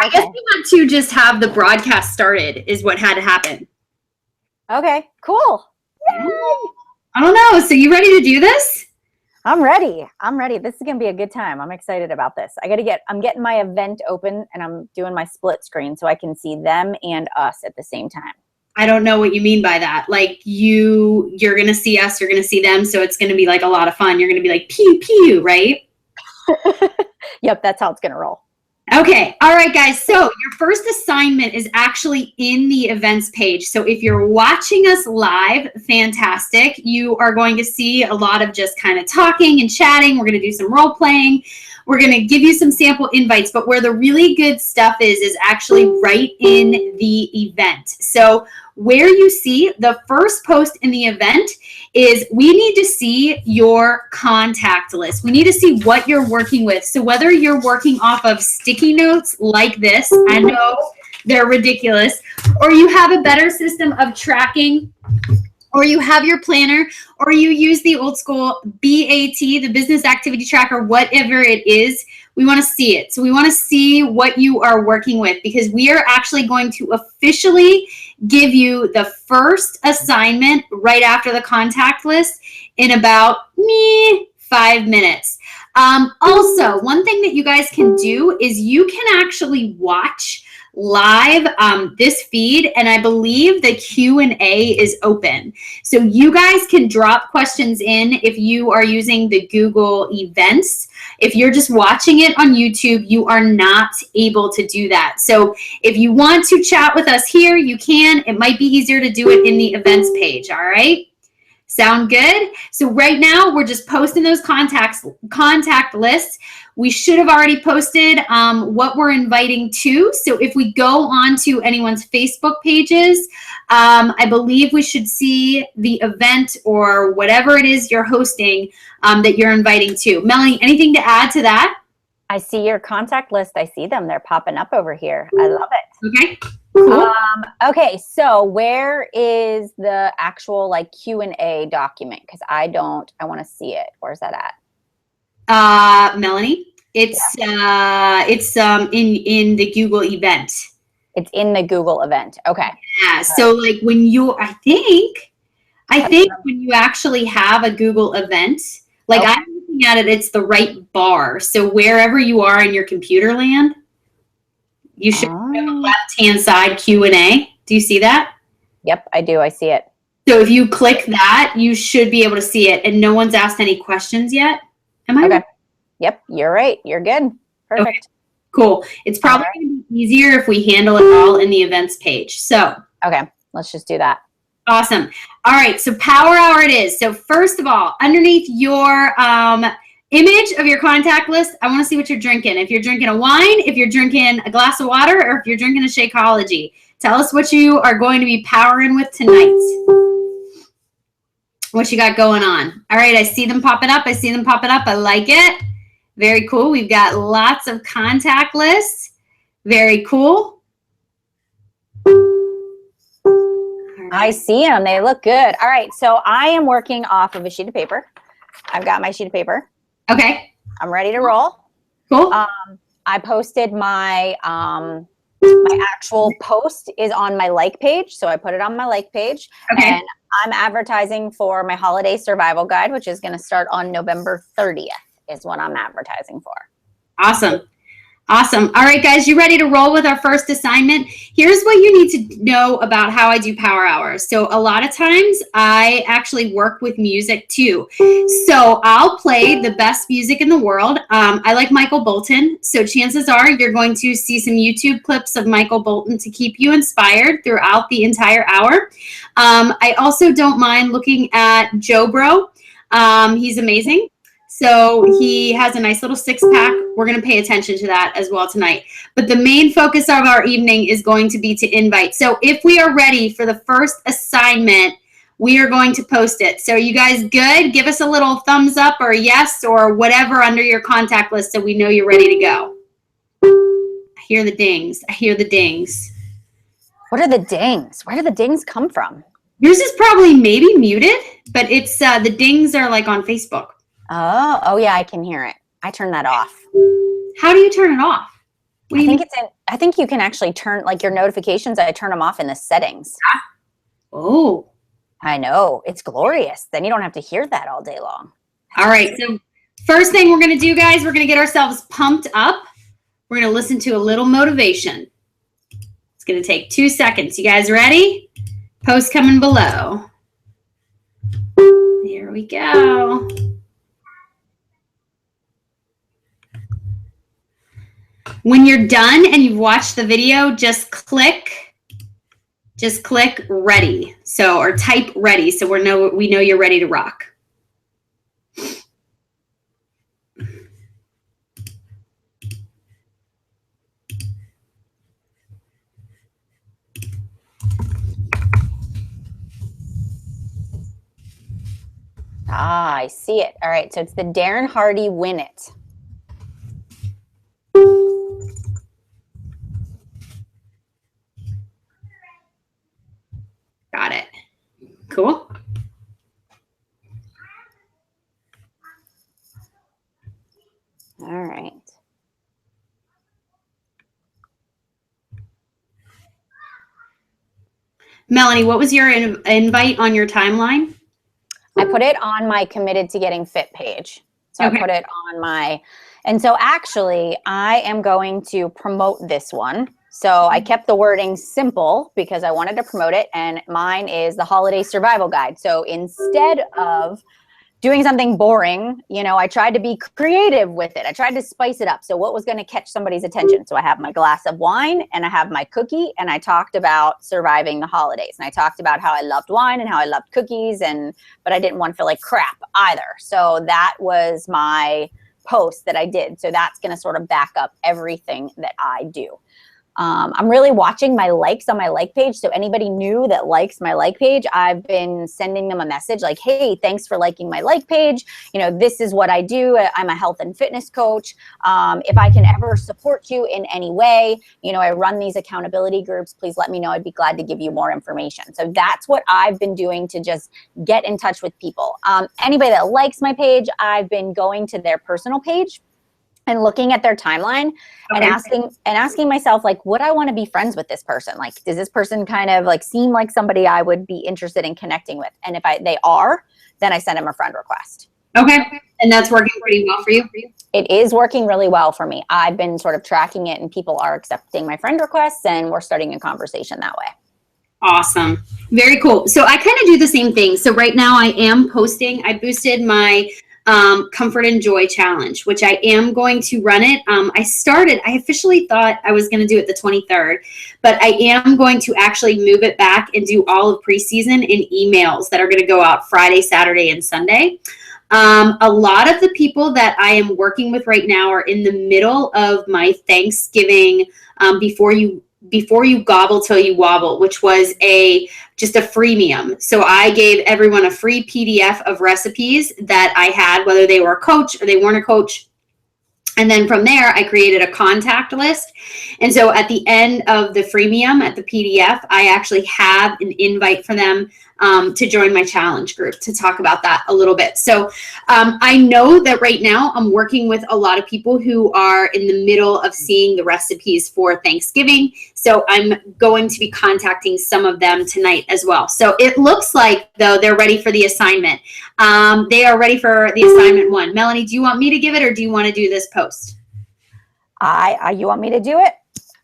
I guess we want to just have the broadcast started is what had to happen. Okay, cool. Yay. I don't know. So you ready to do this? I'm ready. This is going to be a good time. I'm excited about this. I'm getting my event open and I'm doing my split screen so I can see them and us at the same time. I don't know what you mean by that. Like you're going to see us, you're going to see them. So it's going to be like a lot of fun. You're going to be like, pew, pew, right? Yep. That's how it's going to roll. Okay. All right, guys. So your first assignment is actually in the events page. So if you're watching us live, fantastic. You are going to see a lot of just kind of talking and chatting. We're going to do some role playing. We're going to give you some sample invites, but where the really good stuff is actually right in the event. So where you see the first post in the event is we need to see your contact list. We need to see what you're working with. So whether you're working off of sticky notes like this, I know they're ridiculous, or you have a better system of tracking, or you have your planner, or you use the old school BAT, the business activity tracker, whatever it is, we want to see it. So we want to see what you are working with because we are actually going to officially give you the first assignment right after the contact list in about 5 minutes. Also, one thing that you guys can do is you can actually watch live this feed, and I believe the Q&A is open. So you guys can drop questions in if you are using the Google Events. If you're just watching it on YouTube, you are not able to do that. So if you want to chat with us here, you can. It might be easier to do it in the events page, all right? Sound good? So right now, we're just posting those contact lists. We should have already posted what we're inviting to. So if we go on to anyone's Facebook pages, I believe we should see the event or whatever it is you're hosting that you're inviting to. Melanie, anything to add to that? I see your contact list. I see them. They're popping up over here. I love it. Okay, cool. Okay, so where is the actual like Q&A document? Because I want to see it. Where's that at? Melanie, it's in the Google event. It's in the Google event. Okay. Yeah. So like when you, I think when you actually have a Google event, like I'm looking at it, it's the right bar. So wherever you are in your computer land, you should have a left-hand side Q&A. Do you see that? Yep, I do. I see it. So if you click that, you should be able to see it. And no one's asked any questions yet. Am I? Okay. Yep, you're right. You're good. Perfect. Okay. Cool. It's probably going to be easier if we handle it all in the events page. So. Okay, let's just do that. Awesome. All right, so Power Hour it is. So first of all, underneath your image of your contact list, I want to see what you're drinking. If you're drinking a wine, if you're drinking a glass of water, or if you're drinking a Shakeology. Tell us what you are going to be powering with tonight. What you got going on. All right, I see them popping up. I like it. Very cool. We've got lots of contact lists. Very cool. I see them. They look good. All right. So I am working off of a sheet of paper. I've got my sheet of paper. Okay. I'm ready to roll. Cool. I posted my my actual post is on my like page. So I put it on my like page. Okay. And I'm advertising for my holiday survival guide, which is going to start on November 30th is what I'm advertising for. Awesome. Awesome. All right, guys, you ready to roll with our first assignment? Here's what you need to know about how I do Power Hours. So a lot of times I actually work with music too. So I'll play the best music in the world. I like Michael Bolton. So chances are you're going to see some YouTube clips of Michael Bolton to keep you inspired throughout the entire hour. I also don't mind looking at Joe Bro. He's amazing. So he has a nice little six-pack. We're going to pay attention to that as well tonight. But the main focus of our evening is going to be to invite. So if we are ready for the first assignment, we are going to post it. So are you guys good? Give us a little thumbs up or yes or whatever under your contact list so we know you're ready to go. I hear the dings. I hear the dings. What are the dings? Where do the dings come from? Yours is probably maybe muted, but it's the dings are like on Facebook. Oh yeah, I can hear it. I turn that off. How do you turn it off? What do you mean? I think you can actually turn, like, your notifications, I turn them off in the settings. Oh. I know. It's glorious. Then you don't have to hear that all day long. All right. So first thing we're going to do, guys, we're going to get ourselves pumped up. We're going to listen to a little motivation. It's going to take 2 seconds. You guys ready? Post coming below. There we go. When you're done and you've watched the video, just click ready. So, or type ready. So we know you're ready to rock. Ah, I see it. All right. So it's the Darren Hardy Win It. Got it. Cool. All right. Melanie, what was your invite on your timeline? I put it on my Committed to Getting Fit page. So okay. I put it on my, and so actually I am going to promote this one. So I kept the wording simple because I wanted to promote it, and mine is the Holiday Survival Guide. So instead of doing something boring, you know, I tried to be creative with it. I tried to spice it up. So what was going to catch somebody's attention? So I have my glass of wine and I have my cookie, and I talked about surviving the holidays. And I talked about how I loved wine and how I loved cookies, but I didn't want to feel like crap either. So that was my post that I did. So that's going to sort of back up everything that I do. I'm really watching my likes on my like page. So anybody new that likes my like page, I've been sending them a message like, hey, thanks for liking my like page. You know, this is what I do. I'm a health and fitness coach. If I can ever support you in any way, you know, I run these accountability groups. Please let me know. I'd be glad to give you more information. So that's what I've been doing to just get in touch with people. Anybody that likes my page, I've been going to their personal page and looking at their timeline and asking myself, like, would I want to be friends with this person? Like, does this person kind of like seem like somebody I would be interested in connecting with? And if they are, then I send them a friend request. Okay. And that's working pretty well for you? It is working really well for me. I've been sort of tracking it, and people are accepting my friend requests, and we're starting a conversation that way. Awesome. Very cool. So I kind of do the same thing. So right now I am posting, I boosted my Comfort and Joy Challenge, which I am going to run it. I officially thought I was going to do it the 23rd, but I am going to actually move it back and do all of preseason in emails that are going to go out Friday, Saturday, and Sunday. A lot of the people that I am working with right now are in the middle of my Thanksgiving before you gobble till you wobble, which was just a freemium. So I gave everyone a free PDF of recipes that I had, whether they were a coach or they weren't a coach. And then from there, I created a contact list. And so at the end of the freemium, at the PDF, I actually have an invite for them to join my challenge group to talk about that a little bit. So I know that right now I'm working with a lot of people who are in the middle of seeing the recipes for Thanksgiving. So I'm going to be contacting some of them tonight as well. So it looks like, though, they're ready for the assignment. They are ready for the assignment 1. Melanie, do you want me to give it, or do you want to do this post? You want me to do it?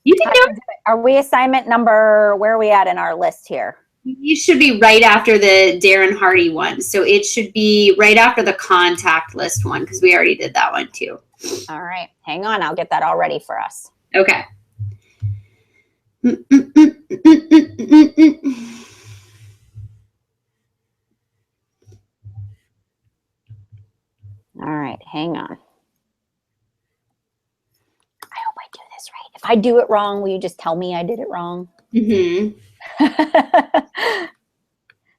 You can do it. Are we assignment number, where are we at in our list here? You should be right after the Darren Hardy one. So it should be right after the contact list one, because we already did that one too. All right. Hang on. I'll get that all ready for us. Okay. All right. Hang on. I hope I do this right. If I do it wrong, will you just tell me I did it wrong? Mm-hmm.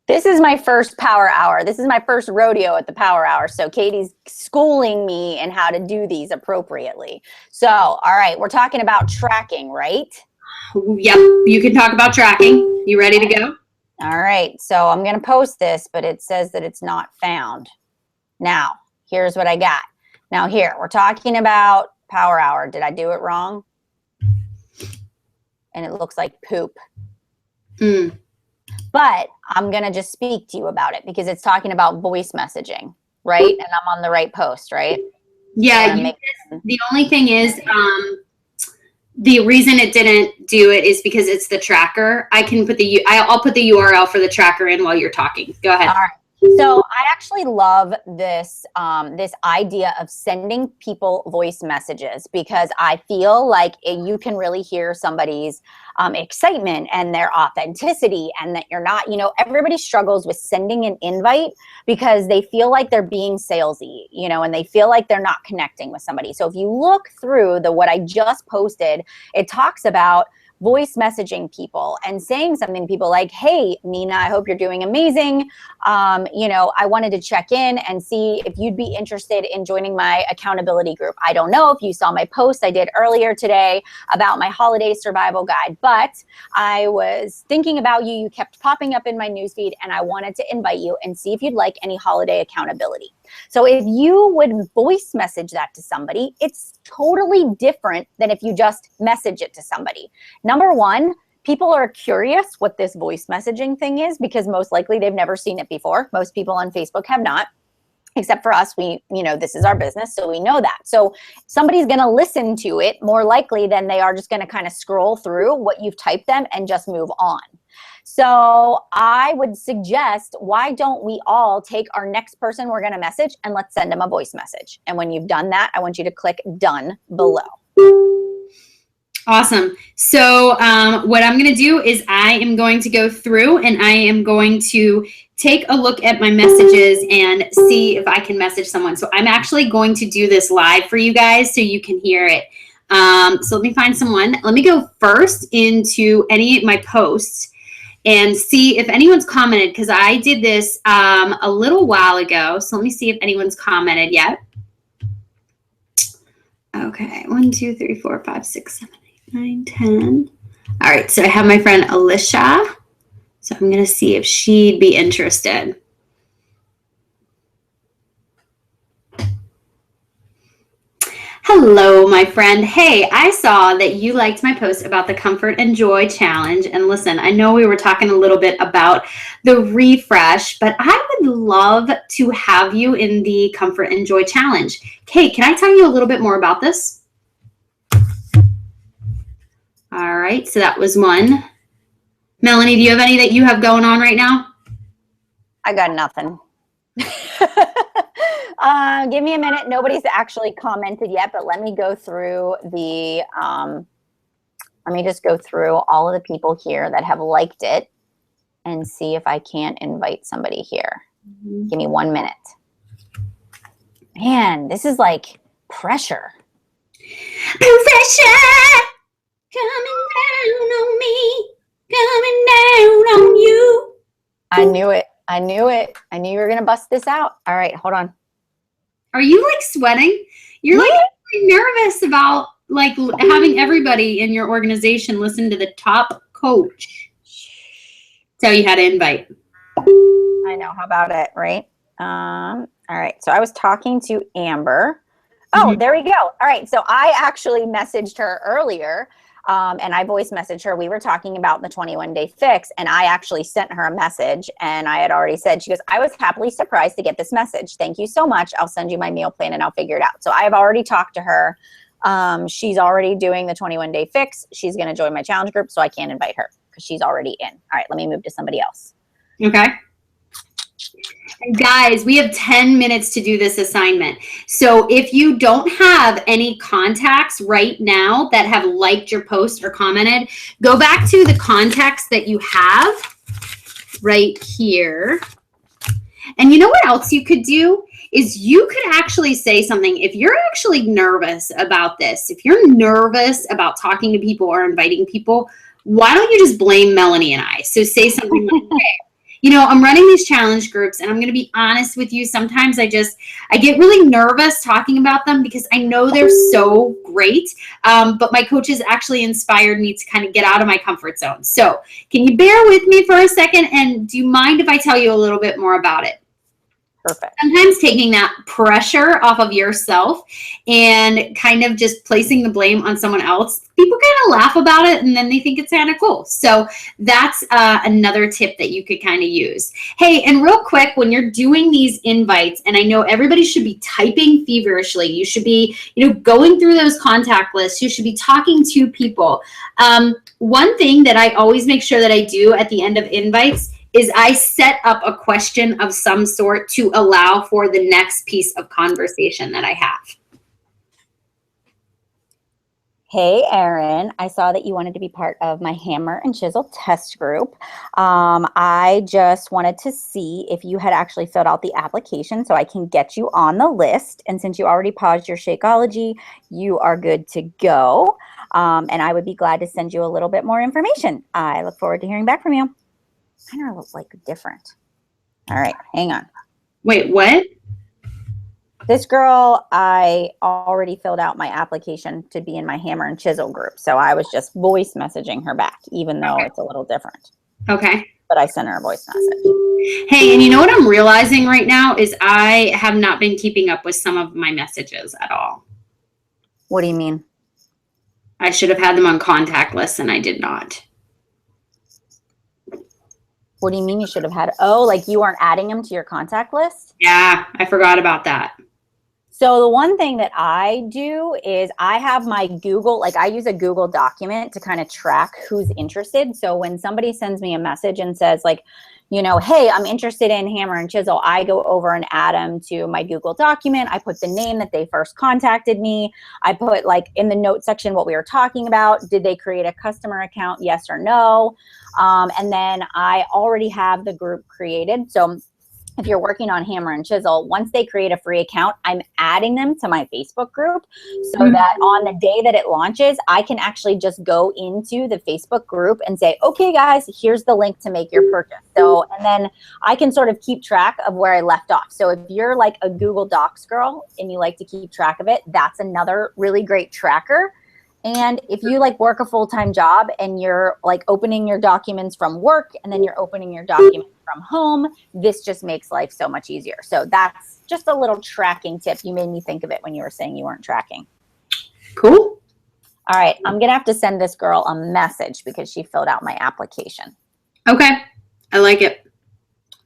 This is my first power hour. This is my first rodeo at the power hour. So Katie's schooling me in how to do these appropriately. So, all right, we're talking about tracking, right? Yep, you can talk about tracking. You ready to go? All right, so I'm going to post this, but it says that it's not found. Now, here's what I got. Now here, we're talking about power hour. Did I do it wrong? And it looks like poop. Mm. But I'm going to just speak to you about it because it's talking about voice messaging, right? And I'm on the right post, right? Yeah. The only thing is, the reason it didn't do it is because it's the tracker. I'll put the URL for the tracker in while you're talking. Go ahead. All right. So I actually love this this idea of sending people voice messages because I feel like you can really hear somebody's excitement and their authenticity, and that you're not, everybody struggles with sending an invite because they feel like they're being salesy, and they feel like they're not connecting with somebody. So if you look through what I just posted, it talks about voice messaging people and saying something to people like, hey, Nina, I hope you're doing amazing. I wanted to check in and see if you'd be interested in joining my accountability group. I don't know if you saw my post I did earlier today about my holiday survival guide, but I was thinking about you. You kept popping up in my newsfeed, and I wanted to invite you and see if you'd like any holiday accountability. So if you would voice message that to somebody, it's totally different than if you just message it to somebody. Number one, people are curious what this voice messaging thing is because most likely they've never seen it before. Most people on Facebook have not, except for us. This is our business, so we know that. So somebody's going to listen to it more likely than they are just going to kind of scroll through what you've typed them and just move on. So I would suggest, why don't we all take our next person we're going to message and let's send them a voice message. And when you've done that, I want you to click done below. Awesome. So what I'm going to do is I am going to go through and I am going to take a look at my messages and see if I can message someone. So I'm actually going to do this live for you guys so you can hear it. So let me find someone. Let me go first into any of my posts and see if anyone's commented, because I did this a little while ago. So let me see if anyone's commented yet. Okay, 1, 2, 3, 4, 5, 6, 7, 8, 9, 10. All right, so I have my friend Alicia. So I'm going to see if she'd be interested. Hello, my friend. Hey, I saw that you liked my post about the Comfort and Joy Challenge. And listen, I know we were talking a little bit about the refresh, but I would love to have you in the Comfort and Joy Challenge. Kate, can I tell you a little bit more about this? All right, so that was one. Melanie, do you have any that you have going on right now? I got nothing. Give me a minute. Nobody's actually commented yet, but let me go through the, let me just go through all of the people here that have liked it and see if I can't invite somebody here. Mm-hmm. Give me 1 minute. Man, this is like pressure. Pressure coming down on me, coming down on you. I knew it. I knew it. I knew you were going to bust this out. All right, hold on. Are you like sweating? You're like nervous about like having everybody in your organization listen to the top coach tell you how to invite. I know. How about it, right? All right. So I was talking to Amber. Oh, there we go. All right. So I actually messaged her earlier. And I voice messaged her. We were talking about the 21-day fix, and I actually sent her a message, and I had already said, she goes, I was happily surprised to get this message. Thank you so much. I'll send you my meal plan and I'll figure it out. So I've already talked to her. She's already doing the 21-day fix. She's going to join my challenge group, so I can't invite her because she's already in. All right, let me move to somebody else. Okay. Guys, we have 10 minutes to do this assignment. So if you don't have any contacts right now that have liked your post or commented, go back to the contacts that you have right here. And you know what else you could do is you could actually say something. If you're actually nervous about this, if you're nervous about talking to people or inviting people, why don't you just blame Melanie and I? So say something like, hey, I'm running these challenge groups, and I'm going to be honest with you. Sometimes I get really nervous talking about them because I know they're so great. But my coaches actually inspired me to kind of get out of my comfort zone. So can you bear with me for a second? And do you mind if I tell you a little bit more about it? Perfect. Sometimes taking that pressure off of yourself and kind of just placing the blame on someone else, people kind of laugh about it and then they think it's kind of cool. So that's another tip that you could kind of use. Hey, and real quick, when you're doing these invites, and I know everybody should be typing feverishly, you should be, going through those contact lists, you should be talking to people. One thing that I always make sure that I do at the end of invites is I set up a question of some sort to allow for the next piece of conversation that I have. Hey, Erin, I saw that you wanted to be part of my hammer and chisel test group. I just wanted to see if you had actually filled out the application so I can get you on the list. And since you already paused your Shakeology, you are good to go. And I would be glad to send you a little bit more information. I look forward to hearing back from you. Kind of looks like different. All right, hang on. Wait, what? This girl, I already filled out my application to be in my hammer and chisel group. So I was just voice messaging her back, even though it's a little different. Okay. But I sent her a voice message. Hey, and you know what I'm realizing right now is I have not been keeping up with some of my messages at all. What do you mean? I should have had them on contact lists and I did not. What do you mean you should have had? Oh, like you aren't adding them to your contact list? Yeah, I forgot about that. So the one thing that I do is I have my Google, like I use a Google document to kind of track who's interested. So when somebody sends me a message and says like, hey, I'm interested in hammer and chisel, I go over and add them to my Google document. I put the name that they first contacted me. I put like in the note section what we were talking about. Did they create a customer account? Yes or no? And then I already have the group created. So if you're working on hammer and chisel, once they create a free account, I'm adding them to my Facebook group so that on the day that it launches, I can actually just go into the Facebook group and say, okay, guys, here's the link to make your purchase. So, and then I can sort of keep track of where I left off. So if you're like a Google Docs girl and you like to keep track of it, that's another really great tracker. And if you like work a full-time job and you're like opening your documents from work and then you're opening your documents from home, this just makes life so much easier. So that's just a little tracking tip. You made me think of it when you were saying you weren't tracking. Cool. All right. I'm going to have to send this girl a message because she filled out my application. Okay. I like it.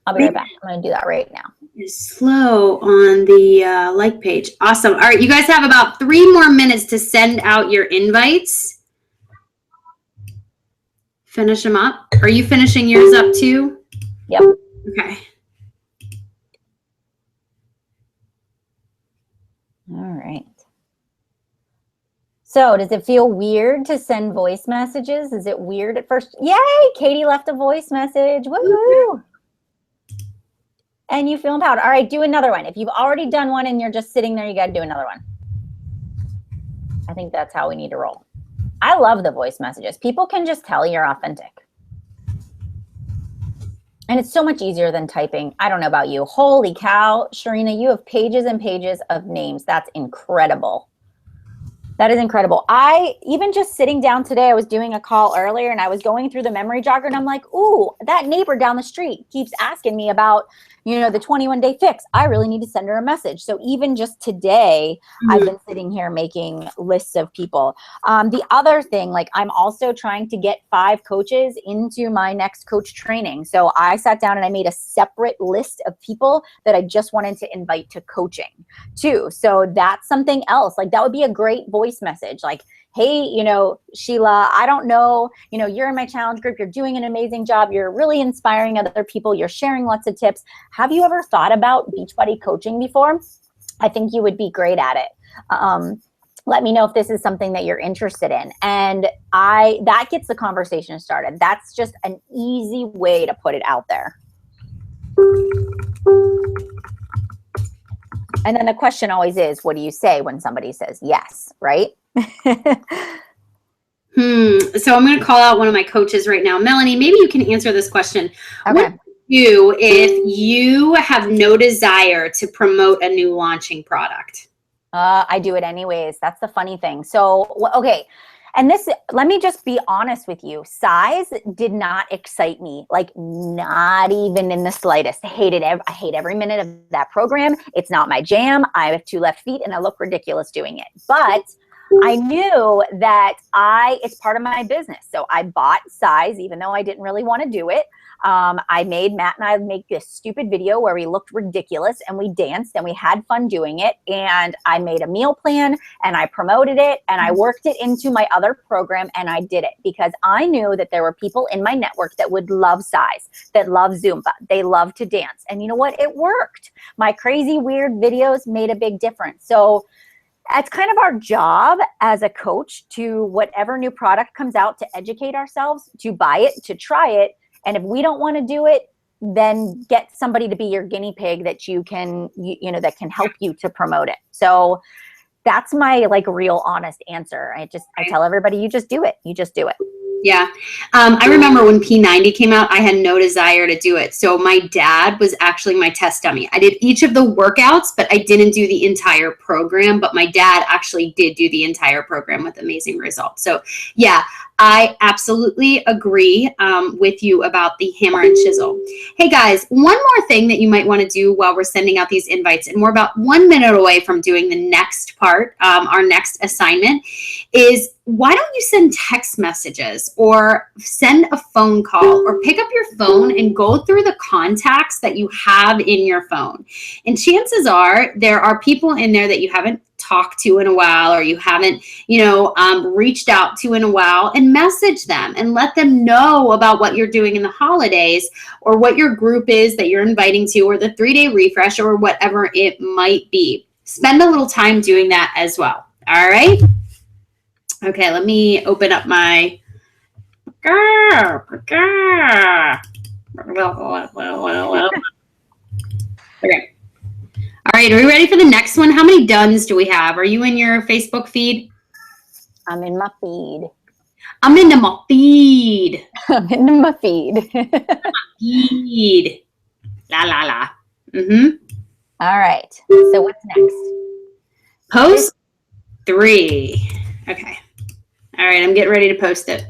I'll be right back. I'm going to do that right now. Is slow on the like page. Awesome. All right. You guys have about 3 more minutes to send out your invites. Finish them up. Are you finishing yours up too? Yep. Okay. All right. So does it feel weird to send voice messages? Is it weird at first? Yay! Katie left a voice message. Woohoo! And you feel empowered. All right, do another one. If you've already done one and you're just sitting there, you got to do another one. I think that's how we need to roll. I love the voice messages. People can just tell you're authentic. And it's so much easier than typing. I don't know about you. Holy cow, Sharina, you have pages and pages of names. That's incredible. That is incredible. Even just sitting down today, I was doing a call earlier and I was going through the memory jogger and I'm like, ooh, that neighbor down the street keeps asking me about, the 21-day fix. I really need to send her a message. So even just today, I've been sitting here making lists of people. The other thing, like I'm also trying to get 5 coaches into my next coach training. So I sat down and I made a separate list of people that I just wanted to invite to coaching too. So that's something else. Like that would be a great voice message. Like, hey, Sheila, I don't know, you're in my challenge group. You're doing an amazing job. You're really inspiring other people. You're sharing lots of tips. Have you ever thought about Beachbody coaching before? I think you would be great at it. Let me know if this is something that you're interested in. And that gets the conversation started. That's just an easy way to put it out there. And then the question always is, what do you say when somebody says yes, right? So I'm going to call out one of my coaches right now. Melanie, maybe you can answer this question. Okay. What do you do if you have no desire to promote a new launching product? I do it anyways. That's the funny thing. So, okay. And this, let me just be honest with you. Size did not excite me, like not even in the slightest. I hate every minute of that program. It's not my jam. I have 2 left feet and I look ridiculous doing it. But I knew that it's part of my business. So I bought size, even though I didn't really want to do it. Matt and I made this stupid video where we looked ridiculous and we danced and we had fun doing it. And I made a meal plan and I promoted it and I worked it into my other program and I did it because I knew that there were people in my network that would love size, that love Zumba. They love to dance. And you know what? It worked. My crazy, weird videos made a big difference. So that's kind of our job as a coach to whatever new product comes out to educate ourselves, to buy it, to try it. And if we don't want to do it, then get somebody to be your guinea pig that you can, that can help you to promote it. So that's my like real honest answer. I tell everybody, you just do it. You just do it. Yeah. I remember when P90 came out, I had no desire to do it. So my dad was actually my test dummy. I did each of the workouts, but I didn't do the entire program. But my dad actually did do the entire program with amazing results. So yeah, I absolutely agree with you about the hammer and chisel. Hey guys, one more thing that you might want to do while we're sending out these invites, and we're about 1 minute away from doing the next part, our next assignment, is why don't you send text messages or send a phone call or pick up your phone and go through the contacts that you have in your phone. And chances are there are people in there that you haven't talked to in a while or you haven't, reached out to in a while, and message them and let them know about what you're doing in the holidays or what your group is that you're inviting to or the 3-day refresh or whatever it might be. Spend a little time doing that as well. All right. Okay, let me open up my. Okay. All right, are we ready for the next one? How many dones do we have? Are you in your Facebook feed? I'm in my feed. I'm into my feed. I'm into my feed. Feed. La, la, la. All right, so what's next? Post 3. Okay. All right, I'm getting ready to post it.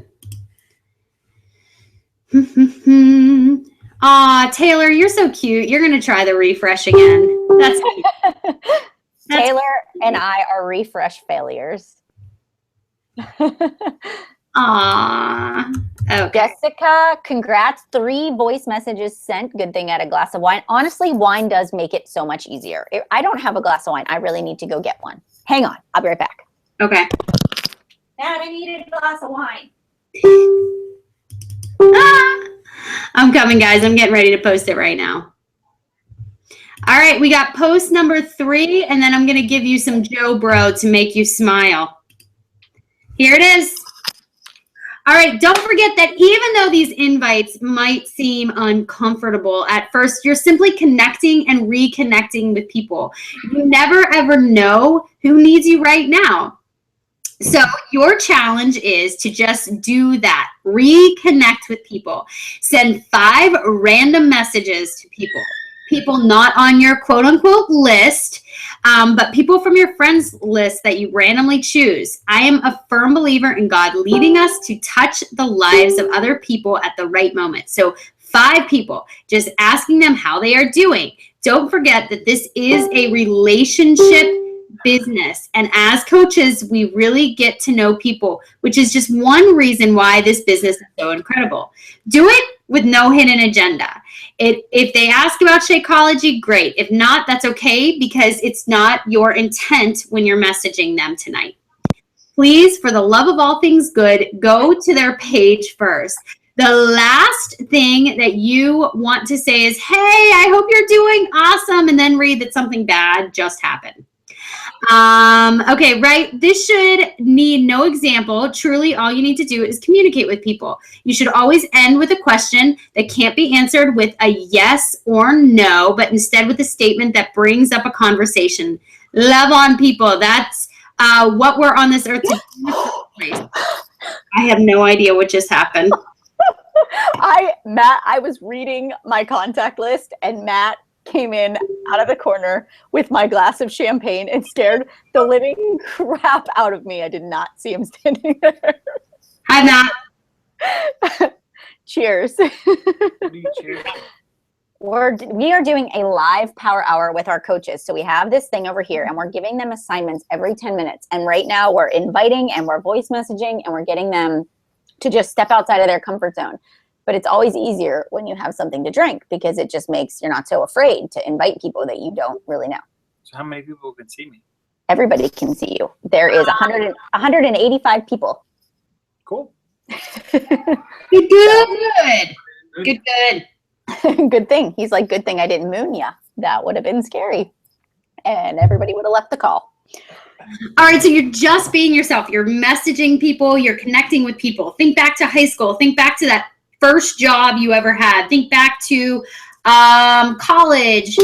Aw, Taylor, you're so cute. You're going to try the refresh again. That's cute. Taylor and I are refresh failures. Aw. Okay. Jessica, congrats. 3 voice messages sent. Good thing I had a glass of wine. Honestly, wine does make it so much easier. If I don't have a glass of wine, I really need to go get one. Hang on. I'll be right back. Okay. Dad, I need a glass of wine. I'm coming, guys. I'm getting ready to post it right now. All right, we got post number 3, and then I'm going to give you some Joe Bro to make you smile. Here it is. All right, don't forget that even though these invites might seem uncomfortable at first, you're simply connecting and reconnecting with people. You never, ever know who needs you right now. So your challenge is to just do that. Reconnect with people. Send 5 random messages to people not on your quote unquote list, but people from your friends list that you randomly choose. I am a firm believer in God leading us to touch the lives of other people at the right moment. So 5 people, just asking them how they are doing. Don't forget that this is a relationship business, and as coaches we really get to know people, which is just one reason why this business is so incredible. Do it with no hidden agenda. If they ask about Shakeology, great. If not, that's okay, because it's not your intent when you're messaging them tonight. Please, for the love of all things good, go to their page first. The last thing that you want to say is, hey, I hope you're doing awesome, and then read that something bad just happened. Okay, right. This should need no example. Truly, all you need to do is communicate with people. You should always end with a question that can't be answered with a yes or no, but instead with a statement that brings up a conversation. Love on people. That's what we're on this earth to do. I have no idea what just happened. I was reading my contact list and Matt came in out of the corner with my glass of champagne and stared the living crap out of me. I did not see him standing there. Hi, Matt. Cheers. Cheers. We are doing a live power hour with our coaches. So we have this thing over here and we're giving them assignments every 10 minutes. And right now we're inviting and we're voice messaging and we're getting them to just step outside of their comfort zone. But it's always easier when you have something to drink because it just makes, you're not so afraid to invite people that you don't really know. So how many people can see me? Everybody can see you. There is 185 people. Cool. Good. Good thing. He's like, good thing I didn't moon ya. That would have been scary. And everybody would have left the call. All right, so you're just being yourself. You're messaging people. You're connecting with people. Think back to high school. Think back to that first job you ever had. Think back to college.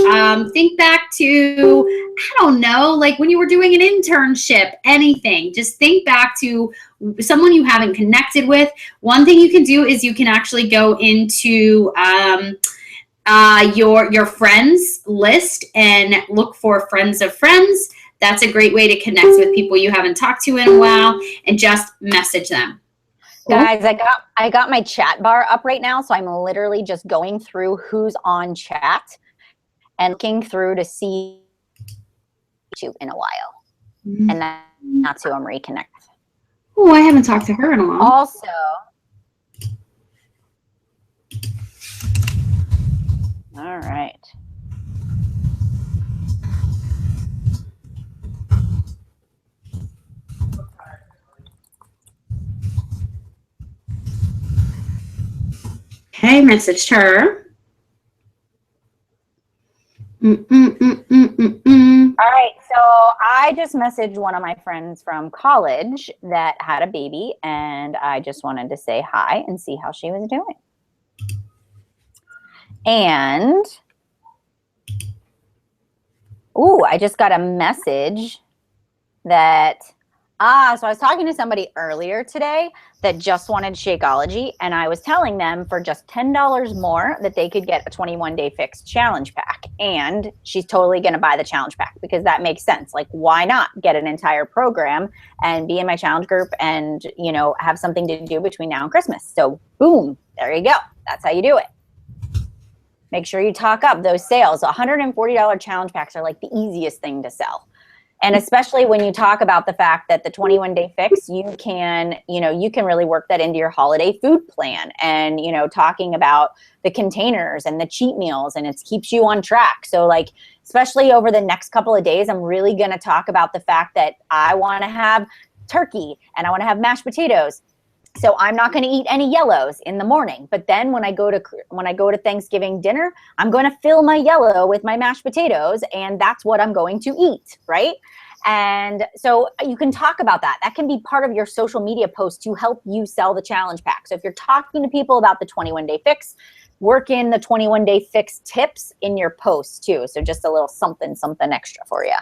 Think back to, I don't know, like when you were doing an internship, anything. Just think back to someone you haven't connected with. One thing you can do is you can actually go into your friends list and look for friends of friends. That's a great way to connect with people you haven't talked to in a while and just message them. Guys, I got my chat bar up right now, so I'm literally just going through who's on chat and looking through to see you in a while. Mm-hmm. And that's who I'm reconnecting. Oh, I haven't talked to her in a while. Also, all right. Okay, messaged her. All right, so I just messaged one of my friends from college that had a baby, and I just wanted to say hi and see how she was doing. And, ooh, I just got a message that, so I was talking to somebody earlier today that just wanted Shakeology, and I was telling them for just $10 more that they could get a 21-day fix challenge pack. And she's totally going to buy the challenge pack because that makes sense. Like, why not get an entire program and be in my challenge group and, you know, have something to do between now and Christmas? So boom, there you go. That's how you do it. Make sure you talk up those sales. $140 challenge packs are like the easiest thing to sell. And especially when you talk about the fact that the 21-day fix, you can really work that into your holiday food plan and, you know, talking about the containers and the cheat meals, and it keeps you on track. So like, especially over the next couple of days, I'm really going to talk about the fact that I want to have turkey and I want to have mashed potatoes. So I'm not going to eat any yellows in the morning. But then when I go to Thanksgiving dinner, I'm going to fill my yellow with my mashed potatoes, and that's what I'm going to eat, right? And so you can talk about that. That can be part of your social media post to help you sell the challenge pack. So if you're talking to people about the 21-day fix, work in the 21-day fix tips in your posts too. So just a little something extra for you.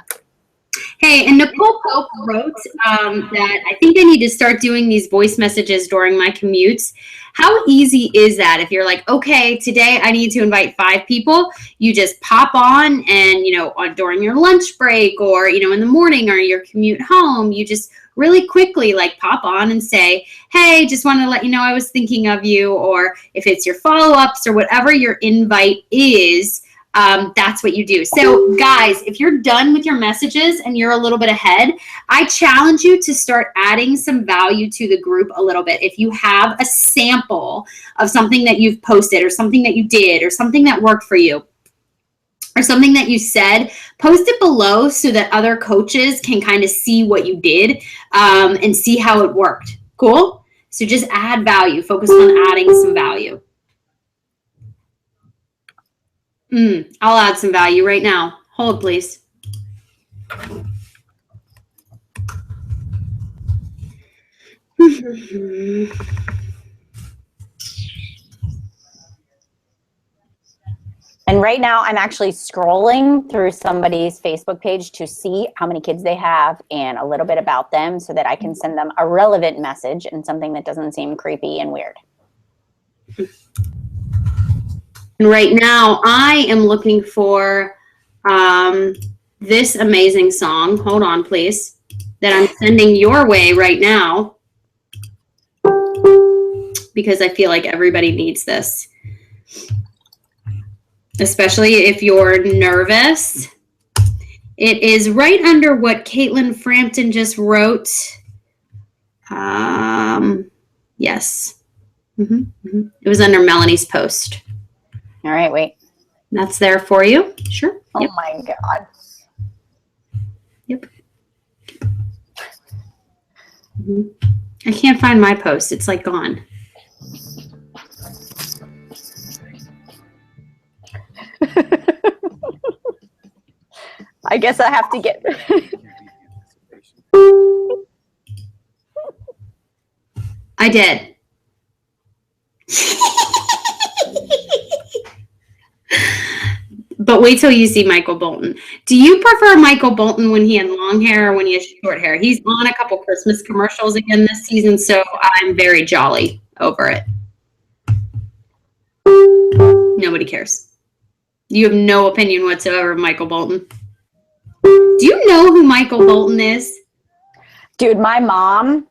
Hey, and Nicole Pope wrote that I think I need to start doing these voice messages during my commutes. How easy is that? If you're like, okay, today I need to invite 5 people, you just pop on and, you know, during your lunch break or, you know, in the morning or your commute home, you just really quickly like pop on and say, hey, just wanted to let you know I was thinking of you. Or if it's your follow-ups or whatever your invite is, that's what you do. So guys, if you're done with your messages and you're a little bit ahead, I challenge you to start adding some value to the group a little bit. If you have a sample of something that you've posted or something that you did or something that worked for you or something that you said, post it below so that other coaches can kind of see what you did and see how it worked. Cool? So just add value. Focus on adding some value. I'll add some value right now. Hold, please. And right now I'm actually scrolling through somebody's Facebook page to see how many kids they have and a little bit about them so that I can send them a relevant message and something that doesn't seem creepy and weird. And right now I am looking for this amazing song. Hold on, please. That I'm sending your way right now because I feel like everybody needs this, especially if you're nervous. It is right under what Caitlin Frampton just wrote. Yes. It was under Melanie's post. All right, wait. That's there for you. Sure. Oh Yep. my God. Yep. I can't find my post. It's like gone. I guess I have to get. I did. But wait till you see Michael Bolton. Do you prefer Michael Bolton when he had long hair or when he has short hair? He's on a couple Christmas commercials again this season, so I'm very jolly over it. Nobody cares. You have no opinion whatsoever of Michael Bolton. Do you know who Michael Bolton is? Dude, my mom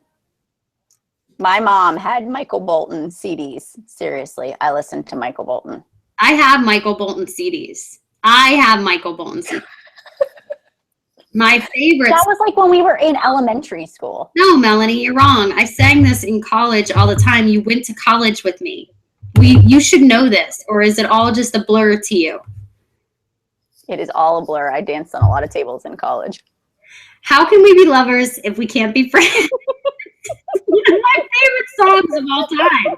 had Michael Bolton CDs. Seriously, I listened to Michael Bolton. I have Michael Bolton CDs. I have Michael Bolton CDs. My favorite. That was like when we were in elementary school. No, Melanie, you're wrong. I sang this in college all the time. You went to college with me. You should know this, or is it all just a blur to you? It is all a blur. I danced on a lot of tables in college. How can we be lovers if we can't be friends? One of my favorite songs of all time.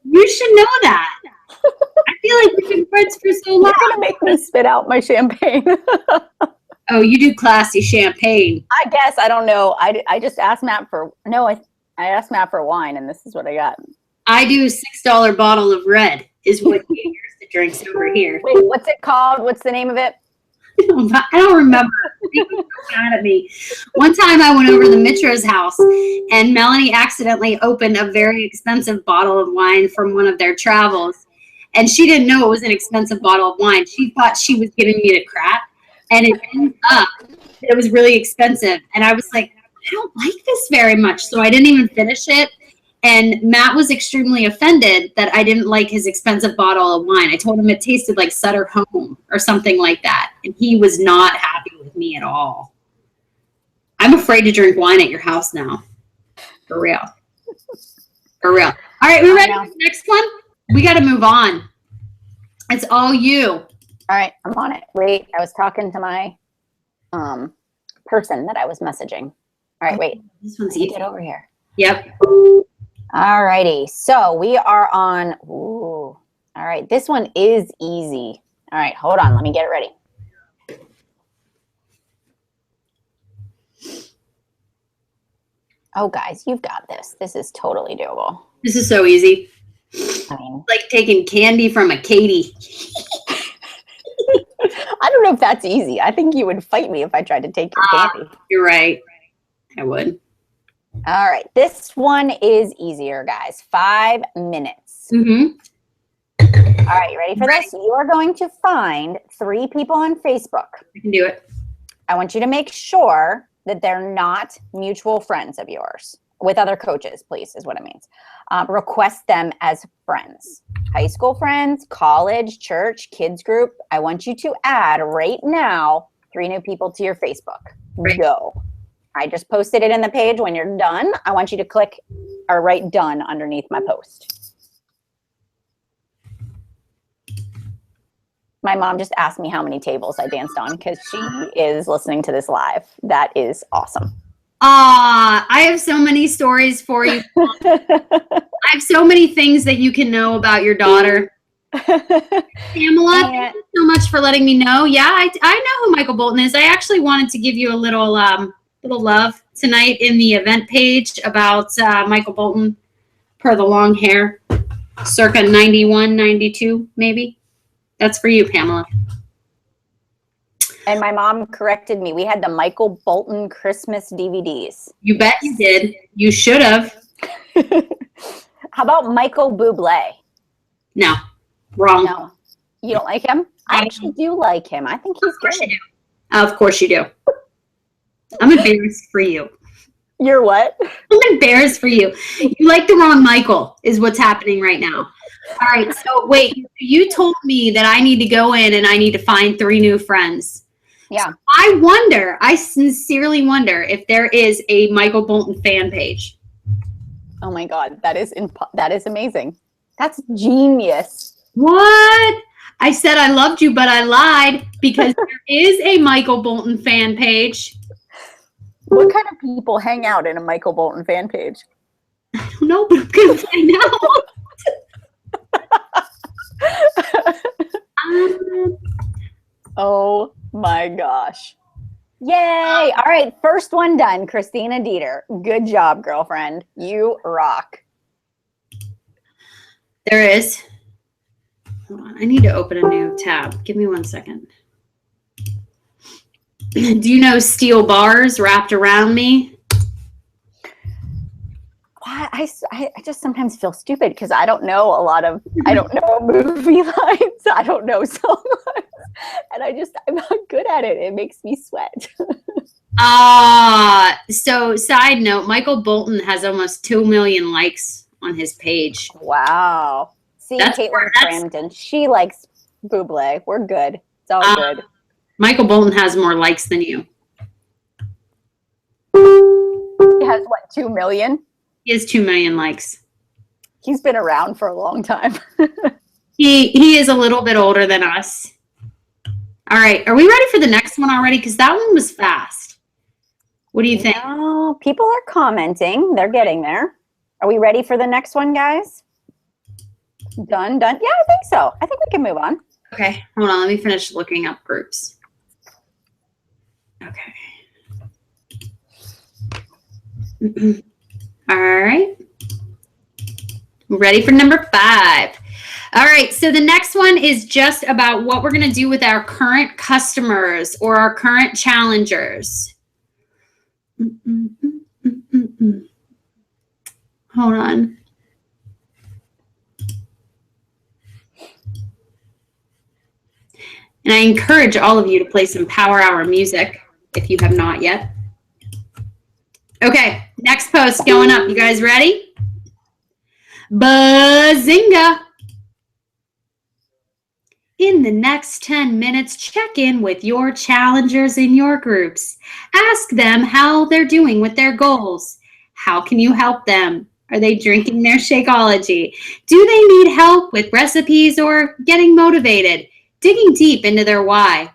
You should know that. I feel like we've been friends for so long. You're gonna make me spit out my champagne. Oh, you do classy champagne. I guess. I don't know. I just asked Matt for I asked Matt for wine, and this is what I got. I do a $6 bottle of red is what he used to drink over here. Wait, what's it called? What's the name of it? I don't remember. People are mad at me. One time I went over to Mitra's house and Melanie accidentally opened a very expensive bottle of wine from one of their travels. And she didn't know it was an expensive bottle of wine. She thought she was giving me the crap. And it ended up, it was really expensive. And I was like, I don't like this very much. So I didn't even finish it. And Matt was extremely offended that I didn't like his expensive bottle of wine. I told him it tasted like Sutter Home or something like that. And he was not happy with me at all. I'm afraid to drink wine at your house now. For real. For real. All right, we ready for the next one? We got to move on. It's all you. All right, I'm on it. Wait, I was talking to my person that I was messaging. All right, wait. This one's easy. Get over here. Yep. All righty. So we are on. Ooh. All right. This one is easy. All right. Hold on. Let me get it ready. Oh, guys, you've got this. This is totally doable. This is so easy. I mean, Like taking candy from a Katy. I don't know if that's easy. I think you would fight me if I tried to take your candy. You're right. I would. All right. This one is easier, guys. 5 minutes. Mm-hmm. All right. You ready for this? You are going to find 3 people on Facebook. I can do it. I want you to make sure that they're not mutual friends of yours. With other coaches, please, is what it means. Request them as friends. High school friends, college, church, kids group. I want you to add right now 3 new people to your Facebook. Right. Go. I just posted it in the page. When you're done, I want you to click or write done underneath my post. My mom just asked me how many tables I danced on because she is listening to this live. That is awesome. I have so many stories for you. I have so many things that you can know about your daughter. Pamela, thank you so much for letting me know. Yeah, I know who Michael Bolton is. I actually wanted to give you a little love tonight in the event page about Michael Bolton per the long hair, circa 91, 92, maybe. That's for you, Pamela. And my mom corrected me. We had the Michael Bolton Christmas DVDs. You bet you did. You should have. How about Michael Bublé? No, wrong. No. You don't like him? I actually do like him. I think he's good. Of course you do. I'm embarrassed for you. You're what? I'm embarrassed for you. You like the wrong Michael is what's happening right now. All right, so wait, you told me that I need to go in and I need to find 3 new friends. Yeah. So I sincerely wonder if there is a Michael Bolton fan page. Oh my God, that is amazing. That's genius. What? I said I loved you, but I lied because there is a Michael Bolton fan page. What kind of people hang out in a Michael Bolton fan page? I don't know, but I'm going to find out. Oh my gosh. Yay. All right. First one done. Christina Dieter. Good job, girlfriend. You rock. There is. Hold on. I need to open a new tab. Give me 1 second. Do you know steel bars wrapped around me? I just sometimes feel stupid because I don't know movie lines. I don't know so much. And I'm not good at it. It makes me sweat. So side note, Michael Bolton has almost 2 million likes on his page. Wow. See, Caitlin Cramden, she likes Buble. We're good. It's all good. Michael Bolton has more likes than you. He has what, 2 million? He has 2 million likes. He's been around for a long time. He is a little bit older than us. All right. Are we ready for the next one already? Because that one was fast. What do you think? No, people are commenting. They're getting there. Are we ready for the next one, guys? Done. Yeah, I think so. I think we can move on. Okay. Hold on. Let me finish looking up groups. Okay. All right. Ready for number 5. All right. So the next one is just about what we're going to do with our current customers or our current challengers. Hold on. And I encourage all of you to play some Power Hour music if you have not yet. Okay, next post going up. You guys ready? Bazinga! In the next 10 minutes, check in with your challengers in your groups. Ask them how they're doing with their goals. How can you help them? Are they drinking their Shakeology? Do they need help with recipes or getting motivated? Digging deep into their why.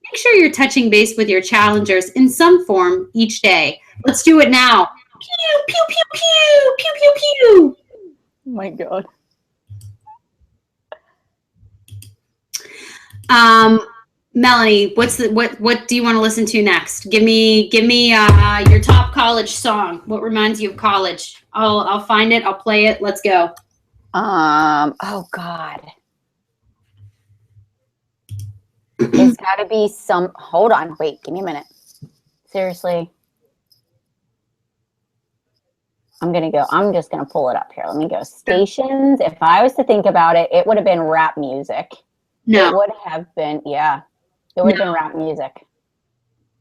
Make sure you're touching base with your challengers in some form each day. Let's do it now. Pew, pew, pew, pew, pew, pew, pew. Oh my God. Melanie, what do you want to listen to next? Give me your top college song. What reminds you of college? I'll find it. I'll play it. Let's go. Oh God. It's got to be some. Hold on. Wait. Give me a minute. Seriously. I'm just going to pull it up here. Let me go. Stations. If I was to think about it, it would have been rap music. No. It would have been, yeah. It would have been rap music.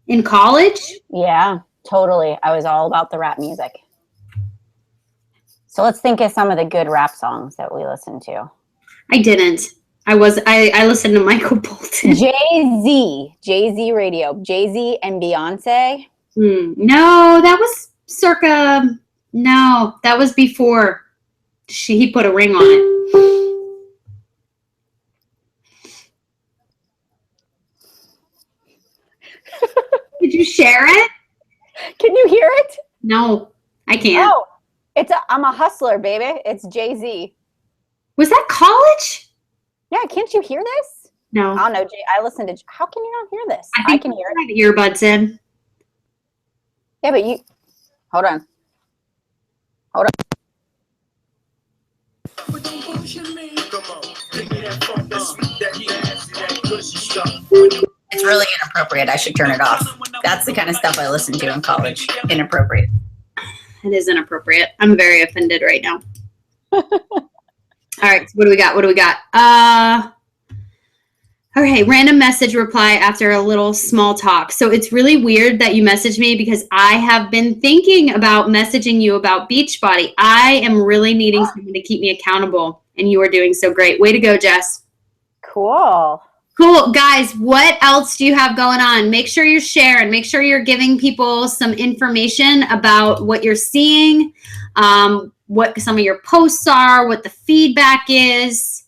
In college? Yeah, totally. I was all about the rap music. So let's think of some of the good rap songs that we listened to. I didn't. I listened to Michael Bolton. Jay-Z radio. Jay-Z and Beyonce. No, that was circa. No, that was before he put a ring on it. Did you share it? Can you hear it? No, I can't. Oh, I'm a hustler, baby. It's Jay-Z. Was that college? Yeah, can't you hear this? No. I don't know, Jay. I listened to. How can you not hear this? I think I can hear it. Earbuds in. Yeah, but you. Hold on. It's really inappropriate. I should turn it off. That's the kind of stuff I listened to in college. Inappropriate. It is inappropriate. I'm very offended right now. All right, so what do we got? Okay, random message reply after a little small talk. So it's really weird that you messaged me because I have been thinking about messaging you about Beachbody. I am really needing someone to keep me accountable, and you are doing so great. Way to go, Jess. Cool. Cool. Guys, what else do you have going on? Make sure you're sharing. Make sure you're giving people some information about what you're seeing, what some of your posts are, what the feedback is.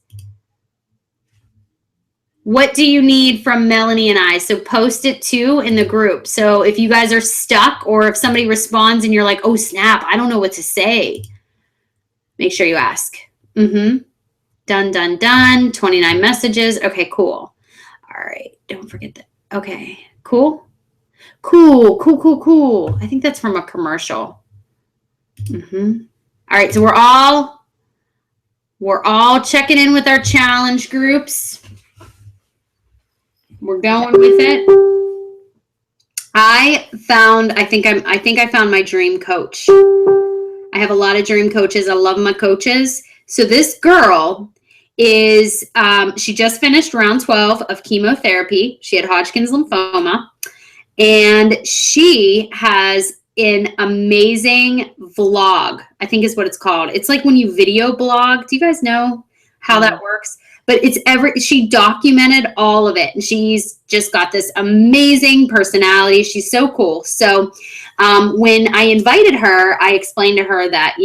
What do you need from Melanie and I? So post it too in the group. So if you guys are stuck or if somebody responds and you're like, oh, snap, I don't know what to say, make sure you ask. Done, done, done. 29 messages. Okay, cool. All right. Don't forget that. Okay, cool. Cool, cool, cool, cool. I think that's from a commercial. All right, so we're all checking in with our challenge groups. We're going with it. I think I found my dream coach. I have a lot of dream coaches. I love my coaches. So this girl is, she just finished round 12 of chemotherapy. She had Hodgkin's lymphoma, and she has an amazing vlog, I think is what it's called. It's like when you video blog. Do you guys know how that works? But she documented all of it, and she's just got this amazing personality. She's so cool. So when I invited her, I explained to her that,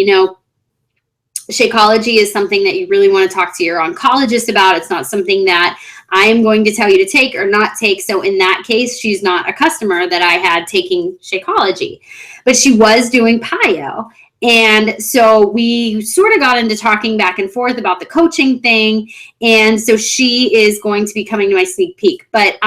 Shakeology is something that you really want to talk to your oncologist about. It's not something that I am going to tell you to take or not take. So in that case, she's not a customer that I had taking Shakeology, but she was doing PIO. And so we sort of got into talking back and forth about the coaching thing. And so she is going to be coming to my sneak peek. But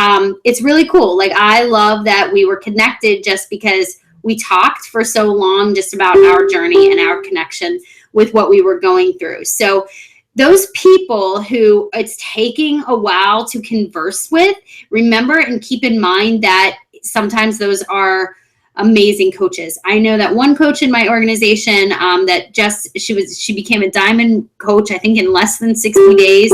it's really cool. Like, I love that we were connected just because we talked for so long just about our journey and our connection with what we were going through. So those people who it's taking a while to converse with, remember and keep in mind that sometimes those are amazing coaches. I know that one coach in my organization she became a diamond coach, I think in less than 60 days.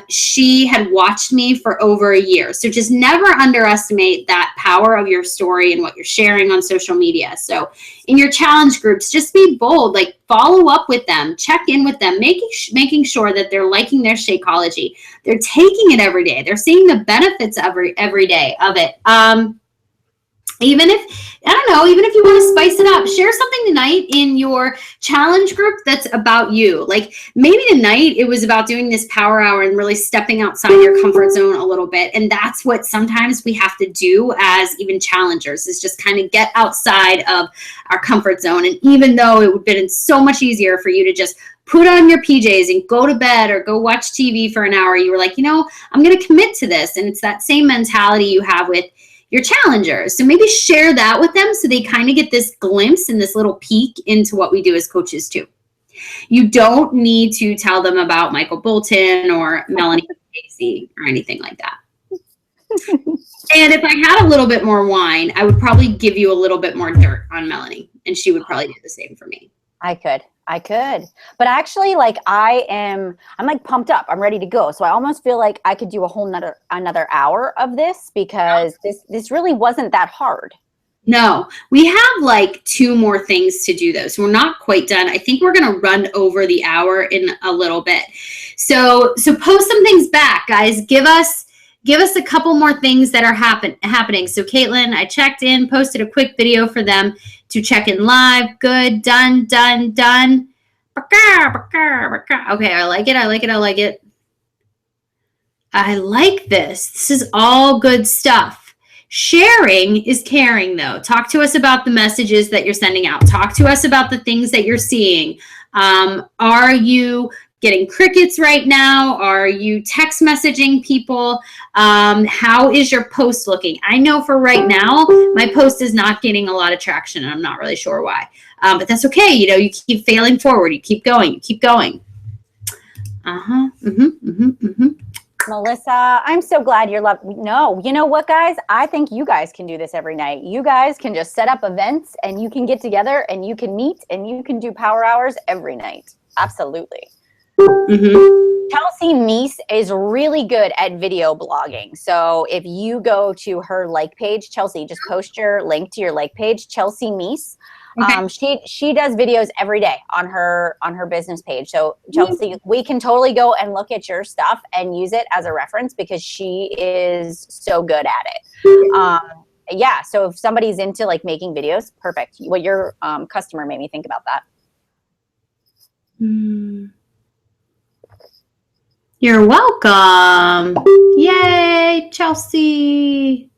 She had watched me for over a year. So just never underestimate that power of your story and what you're sharing on social media. So in your challenge groups, just be bold, like follow up with them, check in with them, making sure that they're liking their Shakeology. They're taking it every day. They're seeing the benefits every day of it. Even if you want to spice it up, share something tonight in your challenge group that's about you. Like maybe tonight it was about doing this power hour and really stepping outside your comfort zone a little bit. And that's what sometimes we have to do as even challengers, is just kind of get outside of our comfort zone. And even though it would have been so much easier for you to just put on your PJs and go to bed or go watch TV for an hour, you were like, I'm going to commit to this. And it's that same mentality you have with your challengers. So maybe share that with them so they kind of get this glimpse and this little peek into what we do as coaches too. You don't need to tell them about Michael Bolton or Melanie and Katy or anything like that. And if I had a little bit more wine, I would probably give you a little bit more dirt on Melanie, and she would probably do the same for me. I could, but actually, like I'm like pumped up. I'm ready to go. So I almost feel like I could do a whole another hour of this, because this really wasn't that hard. No, we have like 2 more things to do though. So we're not quite done. I think we're going to run over the hour in a little bit. So post some things back, guys. Give us a couple more things that are happening. So Caitlin, I checked in, posted a quick video for them to check in live. Good. Done. Okay, I like it. I like this. This is all good stuff. Sharing is caring, though. Talk to us about the messages that you're sending out. Talk to us about the things that you're seeing. Are you getting crickets right now? Are you text messaging people? How is your post looking? I know for right now, my post is not getting a lot of traction, and I'm not really sure why. But that's okay. You keep failing forward. You keep going. Melissa, I'm so glad you're No, you know what, guys? I think you guys can do this every night. You guys can just set up events, and you can get together, and you can meet, and you can do power hours every night. Absolutely. Chelsea Meese is really good at video blogging. So if you go to her like page, Chelsea, just post your link to your like page, Chelsea Meese. Okay. She does videos every day on her business page. So Chelsea, we can totally go and look at your stuff and use it as a reference because she is so good at it. Yeah. So if somebody's into like making videos, perfect. What your customer made me think about that. You're welcome. Yay, Chelsea.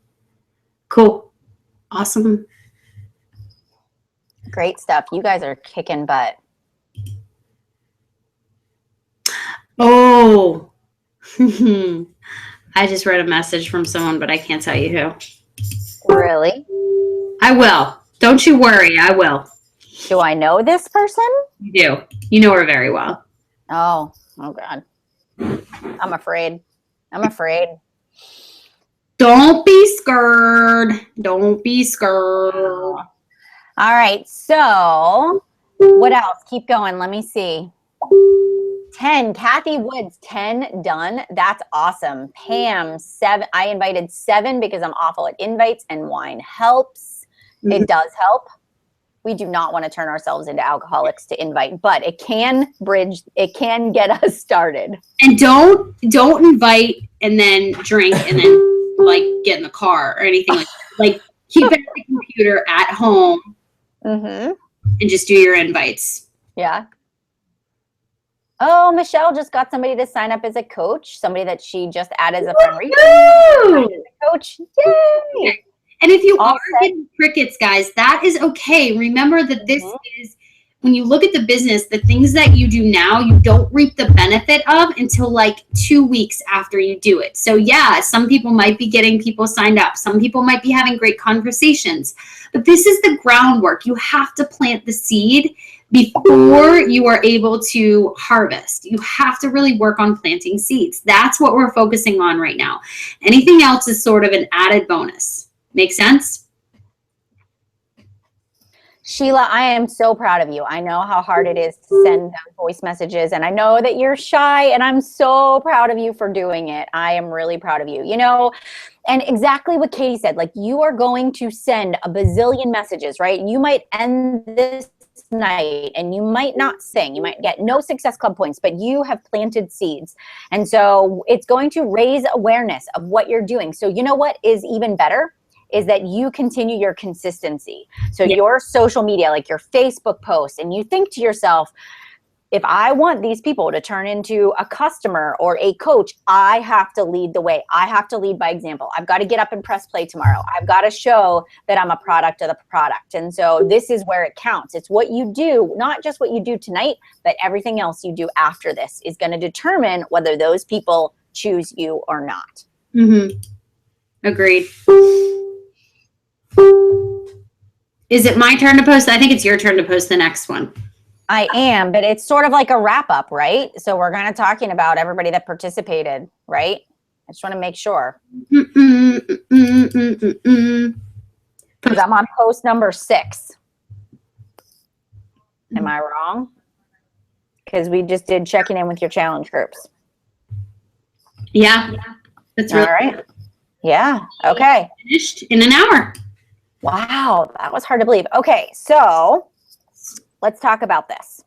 Cool. Awesome. Great stuff. You guys are kicking butt. Oh, I just read a message from someone, but I can't tell you who. Really? I will. Don't you worry. I will. Do I know this person? You do. You know her very well. Oh God. I'm afraid. Don't be scared. Don't be scared. All right. So what else? Keep going. Let me see. 10. Kathy Woods, 10 done. That's awesome. Pam, 7. I invited 7 because I'm awful at invites and wine helps. It does help. We do not want to turn ourselves into alcoholics to invite, but it can get us started. And don't invite and then drink and then like get in the car or anything like that. Like keep it at the computer at home and just do your invites. Yeah. Oh, Michelle just got somebody to sign up as a coach, somebody that she just added as a friend recently. Coach. Yay! And if you are getting crickets, guys, that is okay. Remember that this is, when you look at the business, the things that you do now, you don't reap the benefit of until like 2 weeks after you do it. So yeah, some people might be getting people signed up. Some people might be having great conversations. But this is the groundwork. You have to plant the seed before you are able to harvest. You have to really work on planting seeds. That's what we're focusing on right now. Anything else is sort of an added bonus. Make sense? Sheila, I am so proud of you. I know how hard it is to send voice messages, and I know that you're shy, and I'm so proud of you for doing it. I am really proud of you. You know, and exactly what Katy said, like you are going to send a bazillion messages, right? You might end this night and you might not sing. You might get no Success Club points, but you have planted seeds. And so it's going to raise awareness of what you're doing. So you know what is even better? Is that you continue your consistency. So your social media, like your Facebook posts, and you think to yourself, if I want these people to turn into a customer or a coach, I have to lead the way. I have to lead by example. I've got to get up and press play tomorrow. I've got to show that I'm a product of the product. And so this is where it counts. It's what you do, not just what you do tonight, but everything else you do after this is going to determine whether those people choose you or not. Agreed. Is it my turn to post? I think it's your turn to post the next one. I am, but it's sort of like a wrap up, right? So we're kind of talking about everybody that participated, right? I just want to make sure. Because I'm on post number 6. Am I wrong? Because we just did checking in with your challenge groups. Yeah. That's really all right. Yeah. Okay. Finished in an hour. Wow. That was hard to believe. Okay. So let's talk about this.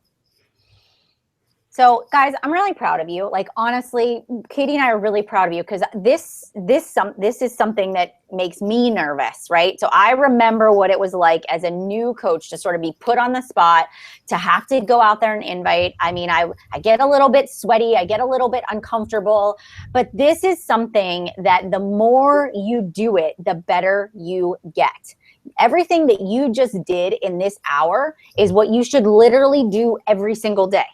So guys, I'm really proud of you. Like, honestly, Katy and I are really proud of you because this is something that makes me nervous, right? So I remember what it was like as a new coach to sort of be put on the spot, to have to go out there and invite. I mean, I get a little bit sweaty. I get a little bit uncomfortable, but this is something that the more you do it, the better you get. Everything that you just did in this hour is what you should literally do every single day.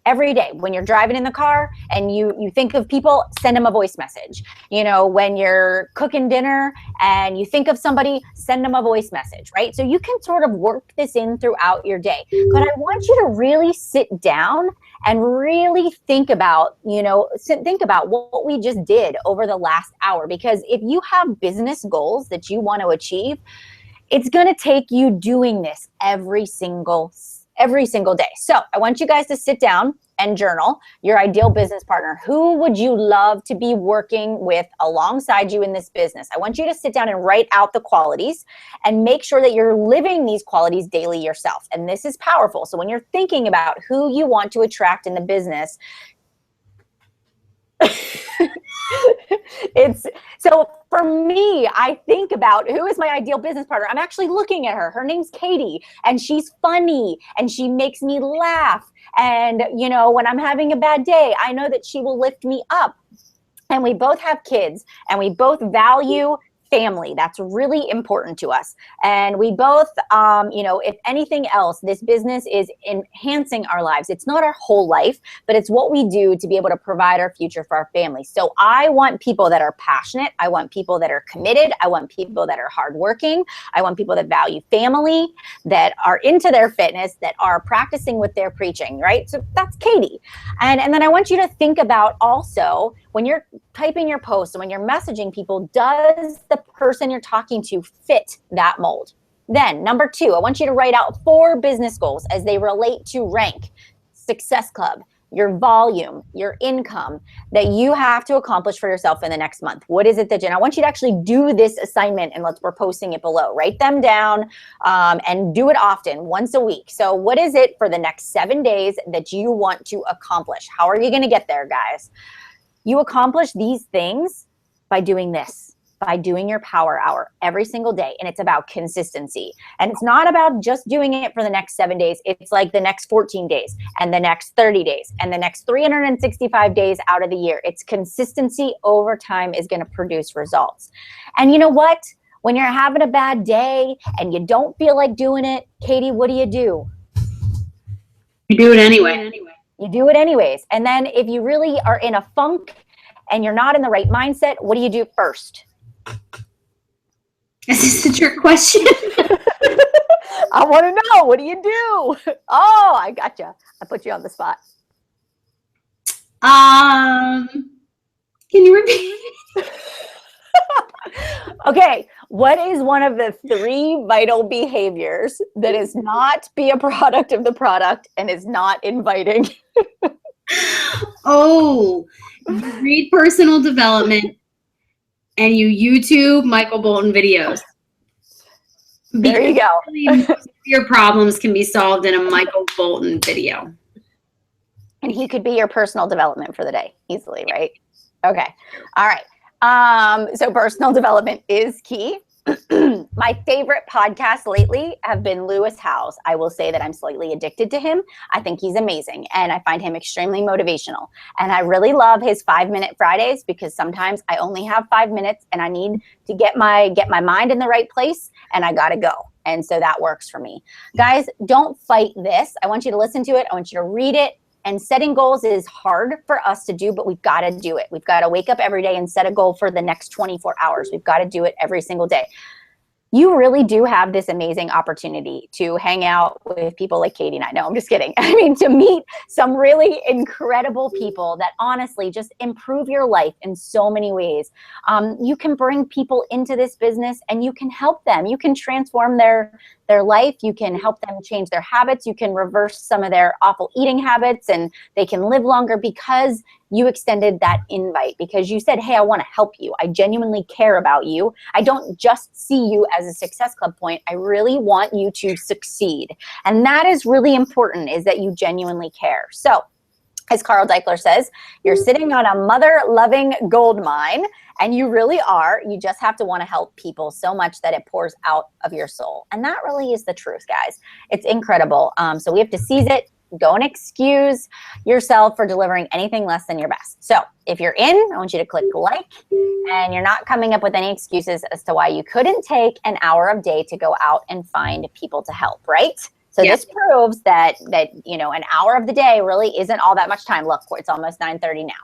Every day when you're driving in the car and you think of people, send them a voice message. You know, when you're cooking dinner and you think of somebody, send them a voice message, right? So you can sort of work this in throughout your day. But I want you to really sit down and really think about, what we just did over the last hour. Because if you have business goals that you want to achieve, it's going to take you doing this every single every single day. So I want you guys to sit down and journal your ideal business partner. Who would you love to be working with alongside you in this business? I want you to sit down and write out the qualities and make sure that you're living these qualities daily yourself. And this is powerful. So when you're thinking about who you want to attract in the business, so for me, I think about who is my ideal business partner. I'm actually looking at her. Her name's Katy, and she's funny, and she makes me laugh. And, you know, when I'm having a bad day, I know that she will lift me up. And we both have kids, and we both value family. That's really important to us. And we both, you know, if anything else, this business is enhancing our lives. It's not our whole life, but it's what we do to be able to provide our future for our family. So I want people that are passionate. I want people that are committed. I want people that are hardworking. I want people that value family, that are into their fitness, that are practicing what they're preaching, right? So that's Katy. And then I want you to think about also, when you're typing your posts and when you're messaging people, does the person you're talking to fit that mold? Then number 2, I want you to write out 4 business goals as they relate to rank, Success Club, your volume, your income that you have to accomplish for yourself in the next month. What is it that I want you to actually do this assignment, and we're posting it below. Write them down and do it often, once a week. So what is it for the next 7 days that you want to accomplish? How are you going to get there, guys? You accomplish these things by doing this, by doing your power hour every single day. And it's about consistency. And it's not about just doing it for the next 7 days. It's like the next 14 days and the next 30 days and the next 365 days out of the year. It's consistency over time is going to produce results. And you know what? When you're having a bad day and you don't feel like doing it, Katy, what do? You do it anyway. You do it anyways. And then if you really are in a funk and you're not in the right mindset, what do you do first? Is this a trick question? I want to know. What do you do? Oh, I gotcha. I put you on the spot. Can you repeat? Okay. What is one of the 3 vital behaviors that is not be a product of the product and is not inviting? Oh, you read personal development and you YouTube Michael Bolton videos. There you go. Most of your problems can be solved in a Michael Bolton video. And he could be your personal development for the day easily, right? Okay. All right. So personal development is key. My favorite podcasts lately have been Lewis Howes. I will say that I'm slightly addicted to him. I think he's amazing, and I find him extremely motivational. And I really love his 5-minute Fridays, because sometimes I only have 5 minutes and I need to get my mind in the right place, and I gotta go. And so that works for me. Guys, don't fight this. I want you to listen to it. I want you to read it. And setting goals is hard for us to do, but we've got to do it. We've got to wake up every day and set a goal for the next 24 hours. We've got to do it every single day. You really do have this amazing opportunity to hang out with people like Katy and I. No, I'm just kidding. I mean, to meet some really incredible people that honestly just improve your life in so many ways. You can bring people into this business and you can help them. You can transform their life. You can help them change their habits. You can reverse some of their awful eating habits, and they can live longer because you extended that invite, because you said, hey, I want to help you. I genuinely care about you. I don't just see you as a Success Club point. I really want you to succeed. And that is really important, is that you genuinely care. So as Carl Deichler says, you're sitting on a mother-loving gold mine, and you really are. You just have to want to help people so much that it pours out of your soul. And that really is the truth, guys. It's incredible. So we have to seize it. Don't excuse yourself for delivering anything less than your best. So if you're in, I want you to click like, and you're not coming up with any excuses as to why you couldn't take an hour of day to go out and find people to help, right? So this proves that you know, an hour of the day really isn't all that much time. Look, it's almost 9:30 now.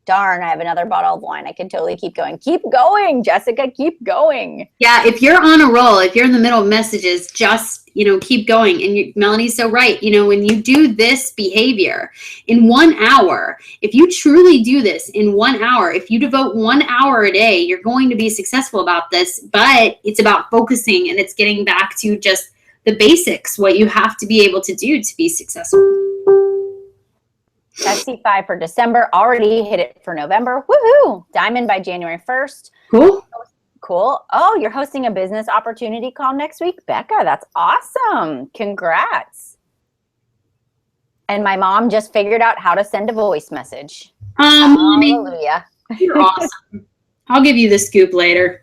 Darn, I have another bottle of wine. I can totally keep going. Keep going, Jessica. Keep going. Yeah, if you're on a roll, if you're in the middle of messages, just, you know, keep going. And Melanie's so right. You know, when you do this behavior in 1 hour, if you truly do this in 1 hour, if you devote 1 hour a day, you're going to be successful about this. But it's about focusing, and it's getting back to just the basics, what you have to be able to do to be successful. SC5 for December, already hit it for November. Woohoo! Diamond by January 1st. Cool. Cool. Oh, you're hosting a business opportunity call next week? Becca, that's awesome. Congrats. And my mom just figured out how to send a voice message. Mommy, Hallelujah. you're awesome. I'll give you the scoop later.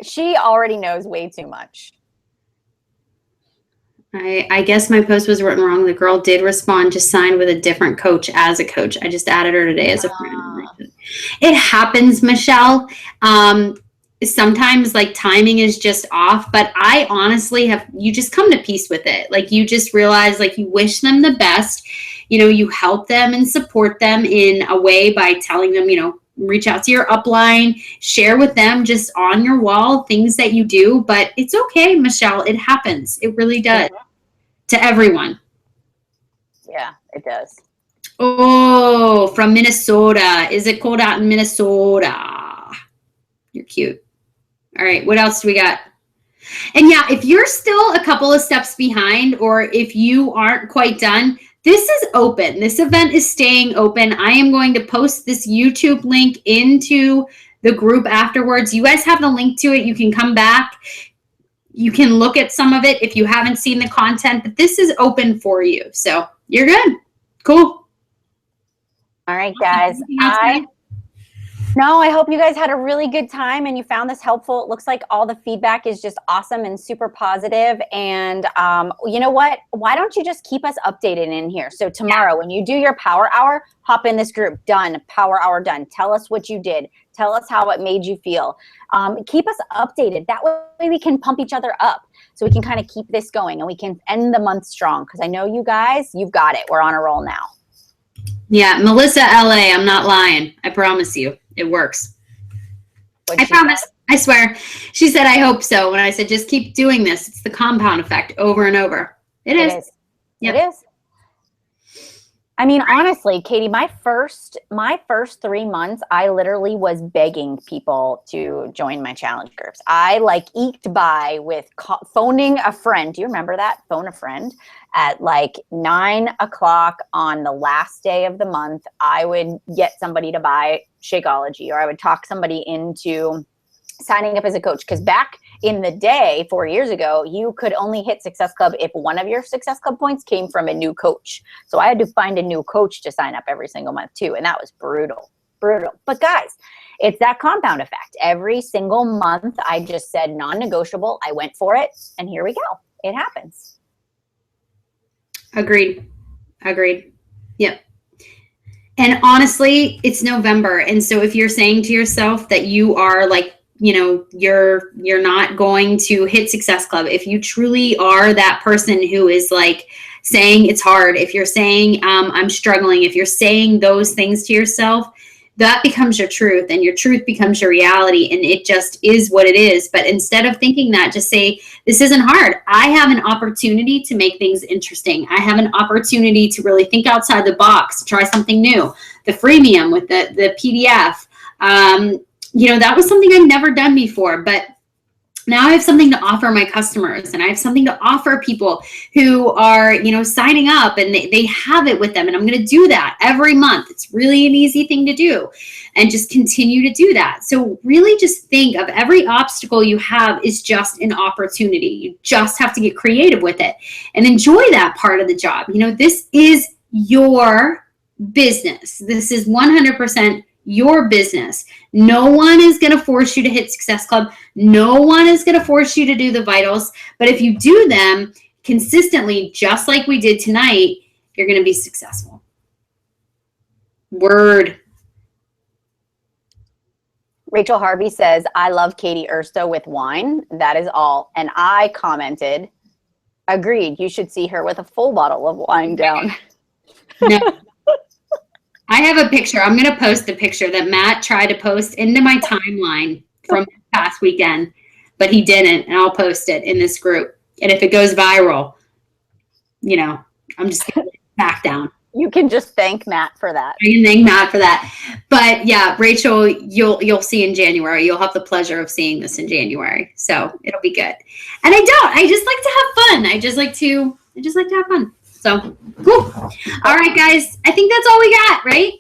She already knows way too much. I guess my post was written wrong. The girl did respond, just signed with a different coach as a coach. I just added her today as a friend. It happens, Michelle. Sometimes like timing is just off, but I honestly you just come to peace with it. Like you just realize like you wish them the best. You know, you help them and support them in a way by telling them, you know, reach out to your upline, share with them just on your wall things that you do. But it's okay, Michelle. It happens. It really does. To everyone. Yeah, it does. Oh, from Minnesota. Is it cold out in Minnesota? You're cute. All right, what else do we got? And yeah, if you're still a couple of steps behind or if you aren't quite done, this is open. This event is staying open. I am going to post this YouTube link into the group afterwards. You guys have the link to it. You can come back. You can look at some of it if you haven't seen the content, but this is open for you. So you're good. Cool. All right, guys. I hope you guys had a really good time and you found this helpful. It looks like all the feedback is just awesome and super positive. And you know what? Why don't you just keep us updated in here? So tomorrow when you do your power hour, hop in this group. Done. Power hour done. Tell us what you did. Tell us how it made you feel. Keep us updated. That way we can pump each other up so we can kind of keep this going and we can end the month strong. Because I know you guys, you've got it. We're on a roll now. Yeah, Melissa LA, I'm not lying. I promise you. It works. I promise. I swear. She said, I hope so. When I said, just keep doing this. It's the compound effect over and over. It is. Yep. It is. I mean, honestly, Katy, my first 3 months, I literally was begging people to join my challenge groups. I like eked by with phoning a friend. Do you remember that? Phone a friend at like 9 o'clock on the last day of the month. I would get somebody to buy Shakeology, or I would talk somebody into signing up as a coach. Because back in the day, 4 years ago, you could only hit Success Club if one of your Success Club points came from a new coach. So I had to find a new coach to sign up every single month too. And that was brutal. But guys, it's that compound effect. Every single month, I just said non-negotiable. I went for it. And here we go. It happens. Agreed. Yep. And honestly, it's November. And so if you're saying to yourself that you are like, you know, you're not going to hit Success Club, if you truly are that person who is like saying it's hard, if you're saying I'm struggling, if you're saying those things to yourself, that becomes your truth, and your truth becomes your reality, and it just is what it is. But instead of thinking that, just say, this isn't hard. I have an opportunity to make things interesting. I have an opportunity to really think outside the box, try something new. The freemium with the PDF, you know, that was something I've never done before, but now I have something to offer my customers, and I have something to offer people who are, you know, signing up, and they have it with them. And I'm going to do that every month. It's really an easy thing to do, and just continue to do that. So really just think of every obstacle you have is just an opportunity. You just have to get creative with it and enjoy that part of the job. You know, this is your business. This is 100% your business. No one is going to force you to hit Success Club. No one is going to force you to do the vitals. But if you do them consistently, just like we did tonight, you're going to be successful. Word. Rachel Harvey says, I love Katy Ursto with wine. That is all. And I commented, agreed. You should see her with a full bottle of wine down. No. I have a picture. I'm going to post a picture that Matt tried to post into my timeline from past weekend, but he didn't, and I'll post it in this group. And if it goes viral, you know, I'm just going to back down. You can just thank Matt for that. I can thank Matt for that. But yeah, Rachel, you'll see in January. You'll have the pleasure of seeing this in January. So it'll be good. And I just like to have fun. I just like to have fun. So cool. All right, guys. I think that's all we got, right?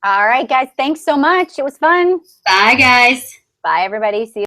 All right, guys. Thanks so much. It was fun. Bye, guys. Bye, everybody. See you.